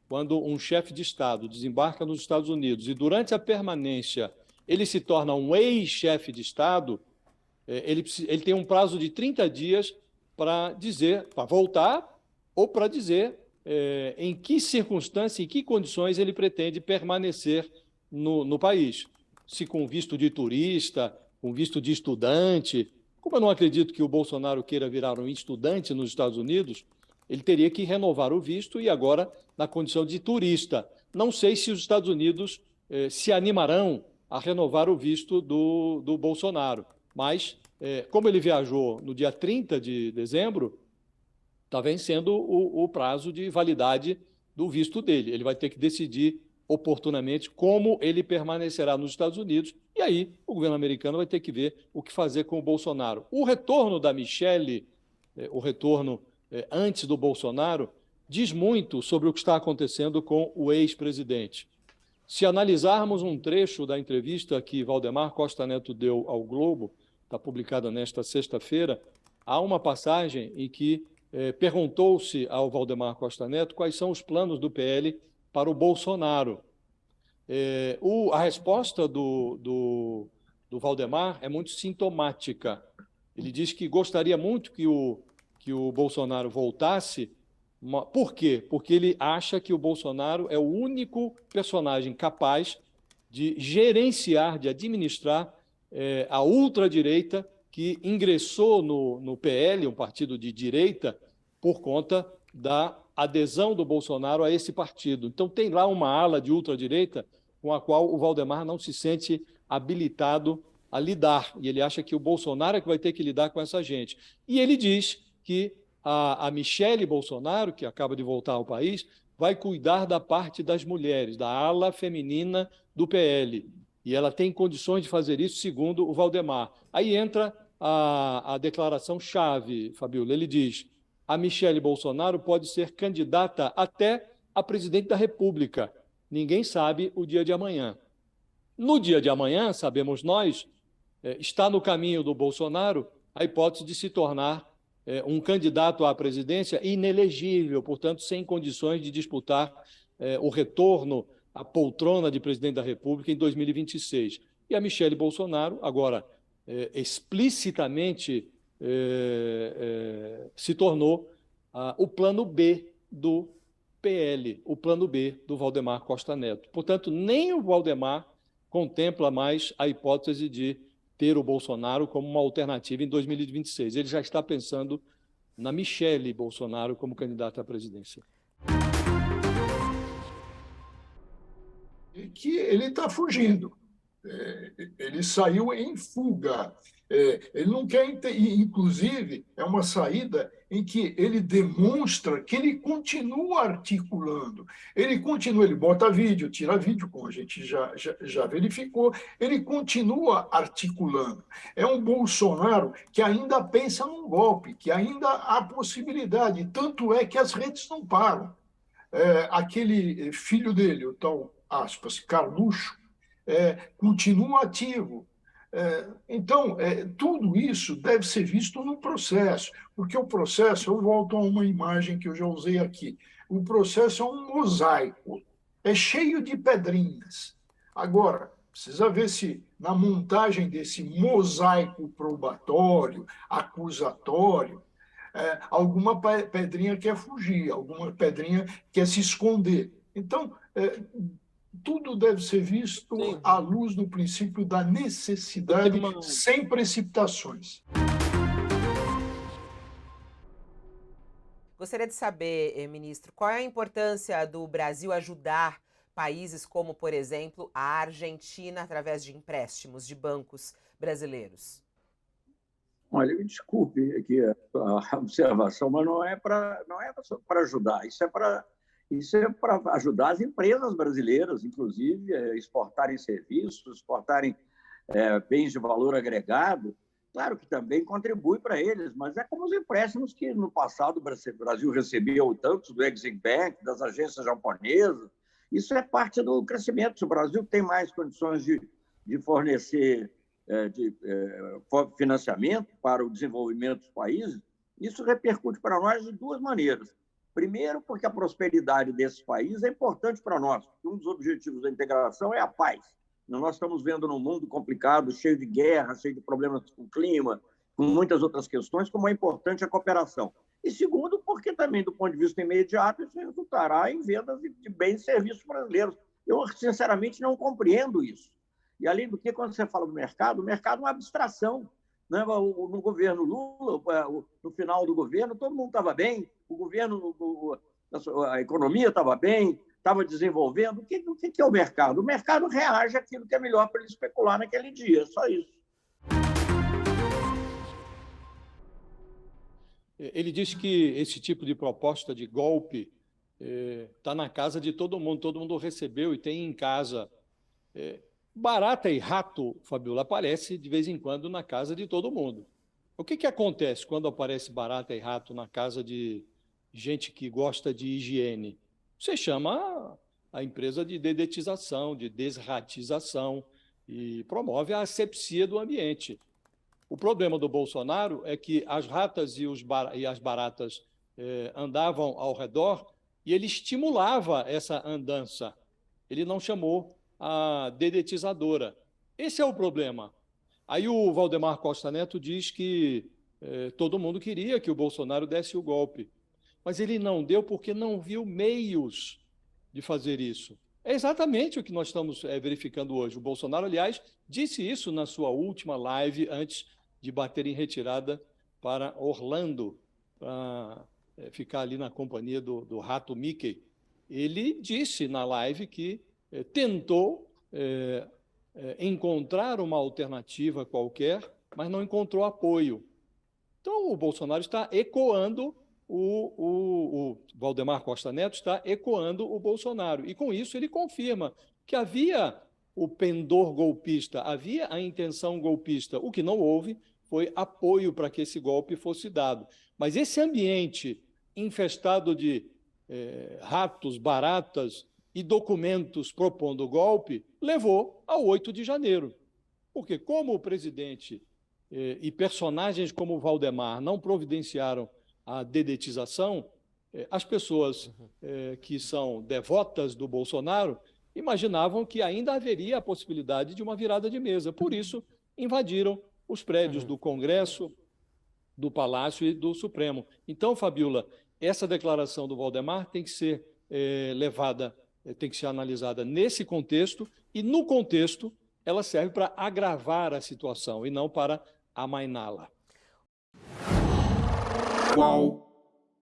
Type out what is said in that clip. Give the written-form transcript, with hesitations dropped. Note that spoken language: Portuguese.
quando um chefe de Estado desembarca nos Estados Unidos e, durante a permanência, ele se torna um ex-chefe de Estado, ele tem um prazo de 30 dias para dizer, para voltar ou para dizer em que circunstância, em que condições ele pretende permanecer no país. Se com visto de turista, com visto de estudante. Como eu não acredito que o Bolsonaro queira virar um estudante nos Estados Unidos, ele teria que renovar o visto e agora na condição de turista. Não sei se os Estados Unidos se animarão a renovar o visto do Bolsonaro, mas como ele viajou no dia 30 de dezembro, está vencendo o prazo de validade do visto dele. Ele vai ter que decidir oportunamente como ele permanecerá nos Estados Unidos, e aí o governo americano vai ter que ver o que fazer com o Bolsonaro. O retorno da Michelle, o retorno antes do Bolsonaro, diz muito sobre o que está acontecendo com o ex-presidente. Se analisarmos um trecho da entrevista que Valdemar Costa Neto deu ao Globo, está publicada nesta sexta-feira, há uma passagem em que perguntou-se ao Valdemar Costa Neto quais são os planos do PL para o Bolsonaro. A resposta do Valdemar é muito sintomática. Ele diz que gostaria muito que o Bolsonaro voltasse. Por quê? Porque ele acha que o Bolsonaro é o único personagem capaz de gerenciar, de administrar a ultradireita que ingressou no PL, um partido de direita, por conta da adesão do Bolsonaro a esse partido. Então, tem lá uma ala de ultradireita com a qual o Valdemar não se sente habilitado a lidar. E ele acha que o Bolsonaro é que vai ter que lidar com essa gente. E ele diz que a Michelle Bolsonaro, que acaba de voltar ao país, vai cuidar da parte das mulheres, da ala feminina do PL. E ela tem condições de fazer isso, segundo o Valdemar. Aí entra a declaração-chave, Fabiola. Ele diz: a Michelle Bolsonaro pode ser candidata até a presidente da República. Ninguém sabe o dia de amanhã. No dia de amanhã, sabemos nós, está no caminho do Bolsonaro a hipótese de se tornar um candidato à presidência inelegível, portanto, sem condições de disputar o retorno à poltrona de presidente da República em 2026. E a Michelle Bolsonaro, agora, explicitamente se tornou o plano B do PL, o plano B do Valdemar Costa Neto. Portanto, nem o Valdemar contempla mais a hipótese de ter o Bolsonaro como uma alternativa em 2026. Ele já está pensando na Michelle Bolsonaro como candidata à presidência. E que ele está fugindo. Ele saiu em fuga. Ele não quer, inclusive, é uma saída em que ele demonstra que ele continua articulando. Ele bota vídeo, tira vídeo, como a gente já verificou, ele continua articulando. É um Bolsonaro que ainda pensa num golpe, que ainda há possibilidade, tanto é que as redes não param. Aquele filho dele, o tal, aspas, Carluxo, continua ativo. Então, tudo isso deve ser visto no processo, porque o processo, eu volto a uma imagem que eu já usei aqui, o processo é um mosaico, é cheio de pedrinhas. Agora, precisa ver se na montagem desse mosaico probatório, acusatório, alguma pedrinha quer fugir, alguma pedrinha quer se esconder. Então, tudo deve ser visto Sim. à luz do princípio da necessidade, sem precipitações. Gostaria de saber, ministro, qual é a importância do Brasil ajudar países como, por exemplo, a Argentina através de empréstimos de bancos brasileiros? Olha, me desculpe aqui a observação, mas não é para ajudar, isso é para ajudar as empresas brasileiras, inclusive, a exportarem serviços, exportarem bens de valor agregado. Claro que também contribui para eles, mas é como os empréstimos que no passado o Brasil recebeu tantos do Exim Bank, das agências japonesas. Isso é parte do crescimento. Se o Brasil tem mais condições de fornecer financiamento para o desenvolvimento dos países, isso repercute para nós de duas maneiras. Primeiro, porque a prosperidade desse país é importante para nós. Um dos objetivos da integração é a paz. Nós estamos vendo num mundo complicado, cheio de guerra, cheio de problemas com o clima, com muitas outras questões, como é importante a cooperação. E segundo, porque também, do ponto de vista imediato, isso resultará em vendas de bens e serviços brasileiros. Eu, sinceramente, não compreendo isso. E, além do que, quando você fala do mercado, o mercado é uma abstração. Né? No governo Lula, no final do governo, todo mundo estava bem, o governo, a economia estava bem, estava desenvolvendo. O que é o mercado? O mercado reage àquilo que é melhor para ele especular naquele dia, só isso. Ele disse que esse tipo de proposta de golpe está na casa de todo mundo recebeu e tem em casa. Barata e rato, Fabiola, aparece de vez em quando na casa de todo mundo. O que acontece quando aparece barata e rato na casa de gente que gosta de higiene? Você chama a empresa de dedetização, de desratização e promove a asepsia do ambiente. O problema do Bolsonaro é que as ratas e as baratas andavam ao redor e ele estimulava essa andança. Ele não chamou a dedetizadora. Esse é o problema. Aí o Valdemar Costa Neto diz que todo mundo queria que o Bolsonaro desse o golpe, mas ele não deu porque não viu meios de fazer isso. É exatamente o que nós estamos verificando hoje. O Bolsonaro, aliás, disse isso na sua última live antes de bater em retirada para Orlando, para ficar ali na companhia do rato Mickey. Ele disse na live que tentou encontrar uma alternativa qualquer, mas não encontrou apoio. Então, o Bolsonaro está ecoando, o Valdemar Costa Neto está ecoando o Bolsonaro. E, com isso, ele confirma que havia o pendor golpista, havia a intenção golpista. O que não houve foi apoio para que esse golpe fosse dado. Mas esse ambiente infestado de ratos, baratas e documentos propondo golpe levou ao 8 de janeiro. Porque como o presidente e personagens como o Valdemar não providenciaram a dedetização, as pessoas que são devotas do Bolsonaro imaginavam que ainda haveria a possibilidade de uma virada de mesa. Por isso, invadiram os prédios do Congresso, do Palácio e do Supremo. Então, Fabiola, essa declaração do Valdemar tem que ser tem que ser analisada nesse contexto, e no contexto ela serve para agravar a situação e não para amainá-la. Qual